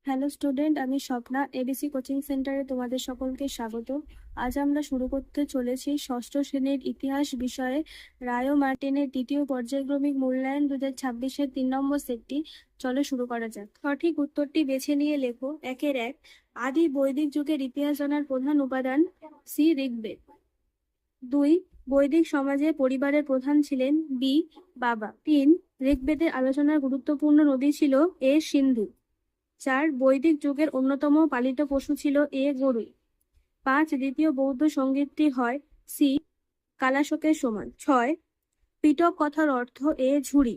Hello student, আমি Swapna. ABC coaching সেন্টারে তোমাদের সকলকে স্বাগত। আজ আমরা শুরু করতে চলেছি ষষ্ঠ শ্রেণীর ইতিহাস বিষয়ে রায় ও মার্টিনের দ্বিতীয় পর্যায়ক্রমিক মূল্যায়ন 2026-এর 3 নম্বর সেটটি। চলো শুরু করা যাক। সঠিক উত্তরটি বেছে নিয়ে লেখো। 1-এর 1, আদি বৈদিক যুগের ইতিহাস জানার প্রধান উপাদান সি, ঋগ্বেদ। 2, বৈদিক সমাজে পরিবারের প্রধান ছিলেন বি, বাবা। 3, ঋগ্বেদের আলোচনার গুরুত্বপূর্ণ নদী ছিল এ, সিন্ধু। 4, বৈদিক যুগের অন্যতম পালিত পশু ছিল এ, গরু। 5, দ্বিতীয় বৌদ্ধ সঙ্গীতটি হয় সি, কালাশোকের সমান। 6, পিটক কথার অর্থ এ, ঝুড়ি।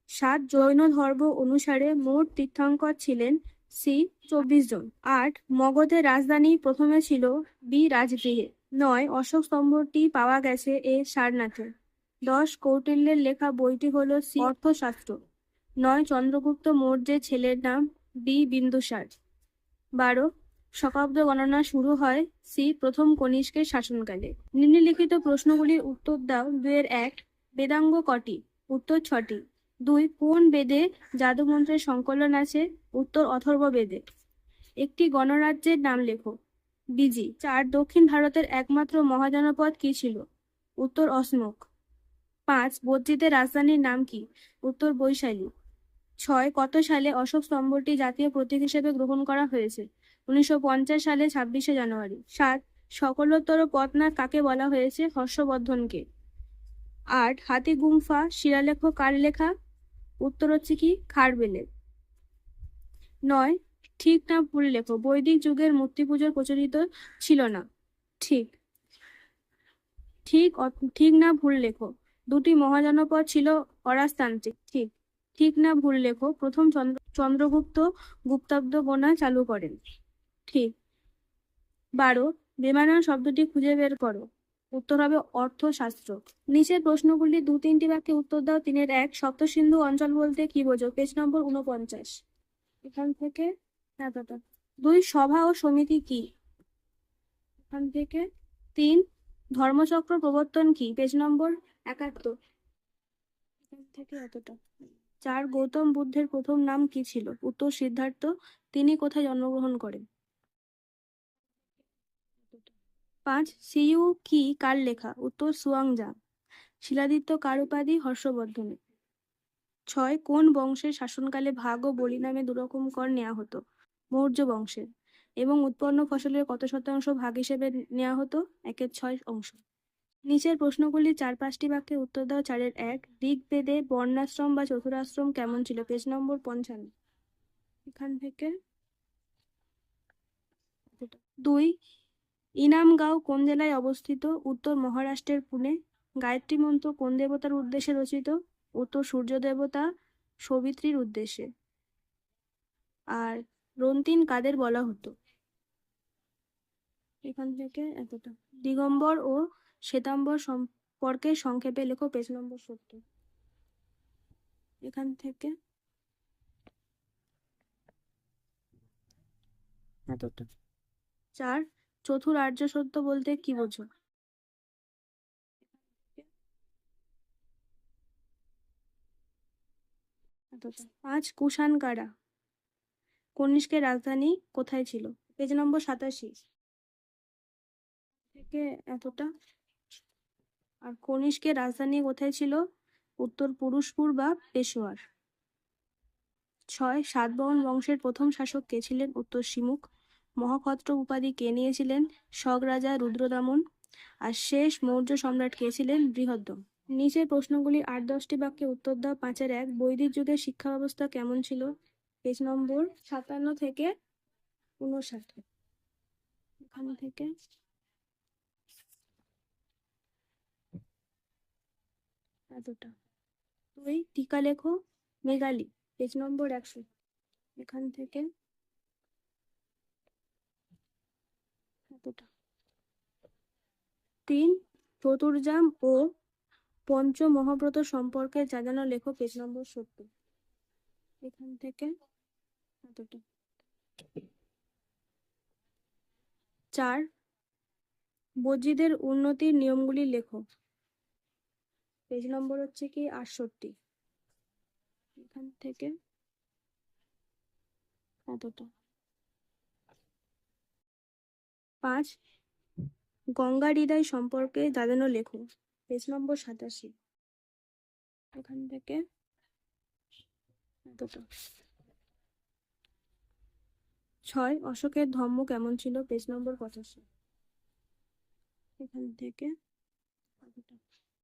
7, জৈন ধর্ম অনুসারে মোট তীর্থঙ্কর ছিলেন সি, 24 জন। 8, মগধের রাজধানী প্রথমে ছিল বি, রাজগৃহে। 9, অশোক স্তম্ভটি পাওয়া গেছে এ, সারনাথে। 10, কৌটিল্যের লেখা বইটি হলো সি, অর্থশাস্ত্র। 9, চন্দ্রগুপ্ত মৌর্যের ছেলের নাম বি, বিন্দুসার। 12, শকাব্দ গণনা শুরু হয় সি, প্রথম কনিষ্কের শাসনকালে। নিম্নলিখিত প্রশ্নগুলির উত্তর দাও। 2-এর 1, বেদাঙ্গ কটি? উত্তর 6টি। 2, কোন বেদে জাদুমন্ত্রের সংকলন আছে? উত্তর অথর্ব বেদে। একটি গণরাজ্যের নাম লেখো। বিজি। 4, দক্ষিণ ভারতের একমাত্র মহাজনপদ কি ছিল? উত্তর অশোক। 5, বজ্জিতের রাজধানীর নাম কি? উত্তর বৈশালী। 6, কত সালে অশোক স্তম্ভটি জাতীয় প্রতীক হিসেবে গ্রহণ করা হয়েছে? 1950 সালে 26শে জানুয়ারি। 7, সকলোত্তর পথনাথ কাকে বলা হয়েছে? হর্ষবর্ধনকে। 8, হাতি গুম্ফা শিলালেখ কার লেখা? উত্তর হচ্ছে কি, খারবেলের। 9, ঠিক না ভুল লেখো। বৈদিক যুগের মূর্তি পুজোর প্রচলিত ছিল না। ঠিক। ঠিক ঠিক না ভুল লেখো। দুটি মহাজনপদ ছিল অরাজতান্ত্রিক। ঠিক। ঠিক না ভুল লেখো। প্রথম চন্দ্রগুপ্ত গুপ্তাব্দ গোনা চালু করেন। ঠিক। 12, বেমানান শব্দটি খুঁজে বের করো। উত্তর হবে অর্থশাস্ত্র। নিচের প্রশ্নগুলি 2-3টি বাক্যে উত্তর দাও। 3-এর 1, সপ্তসিন্ধু অঞ্চল বলতে কি বোঝো? পেজ নম্বর 49। এখান থেকে এতটা। 2, সভা ও সমিতি কি? এখান থেকে। 3, ধর্মচক্র প্রবর্তন কি? পেজ নম্বর 71। এখান থেকে এতটা। 4, গৌতম বুদ্ধের প্রথম নাম কি ছিল? উত্তর সিদ্ধার্থ। তিনি কোথায় জন্মগ্রহণ করেন? 5, সিইউ কি কার লেখা? উত্তর সুয়াংজা। শিলাদিত্য কার উপাধি? হর্ষবর্ধনের। 6, কোন বংশের শাসনকালে ভাগ ও বলি নামে দুরকম কর নেওয়া হতো? মৌর্য বংশের। এবং উৎপন্ন ফসলের কত শতাংশ ভাগ হিসেবে নেওয়া হতো? 1/6 অংশ। নিচের প্রশ্নগুলি 4-5টি বাক্যে উত্তর দাও। 4-এর 1, ঋগ্বেদে বর্ণাশ্রম বা চতুরাশ্রম কেমন ছিল? পেজ নম্বর 55। এখান থেকে। 2, ইনামগাঁও কোন জেলায় অবস্থিত? উত্তর মহারাষ্ট্রের পুনে। গায়ত্রী মন্ত্র কোন দেবতার উদ্দেশ্যে রচিত? উত্তর সূর্য দেবতা সবিত্রীর উদ্দেশ্যে। আর রন্তিন কাদের বলা হতো? এখান থেকে এতটা। দিগম্বর ও শ্বেতাম্বর সম্পর্কে সংক্ষেপে লেখো। পেজ নম্বর 70। এখান থেকে এতটা। 4, চতুর আর্য সত্য বলতে কি বোঝো? এতটা। 5, কুষাণ কারা? কনিষ্কের রাজধানী কোথায় ছিল? পেজ নম্বর 87 থেকে এতটা। আর কনিষ্কের রাজধানী কোথায় ছিল? উত্তর পুরুষপুর বা পেশোয়ার। 6, সাতবাহন বংশের প্রথম শাসক কে ছিলেন? উত্তর শিমুখ। মহাক্ষত্র উপাধি কে নিয়েছিলেন? শক রাজা রুদ্রদামন। আর শেষ মৌর্য সম্রাট কে ছিলেন? বৃহদ্রথ। নিচের প্রশ্নগুলি 8-10টি বাক্যে উত্তর দাও। 5-এর 1, বৈদিক যুগের শিক্ষা ব্যবস্থা কেমন ছিল? পেজ নম্বর 57 থেকে 59। এখান থেকে এতটা। 2, টিকা লেখো। মেঘালি। Page number 100। এখান থেকে এতটা। 3, চতুর্যাম ও পঞ্চ মহাব্রত সম্পর্কে জানানো লেখো। পেজ নম্বর 70। এখান থেকে এতটা। 4, বজ্রীদের উন্নতির নিয়মগুলি লেখো। পেজ নম্বর হচ্ছে কি 68। এখান থেকে এতটা। 5 গঙ্গা হৃদয় সম্পর্কে দাঁড়ানো লেখো, পেজ নম্বর 87। এখান থেকে দুটো। 6 অশোকের ধর্ম কেমন ছিল, পেজ নম্বর 85। এখান থেকে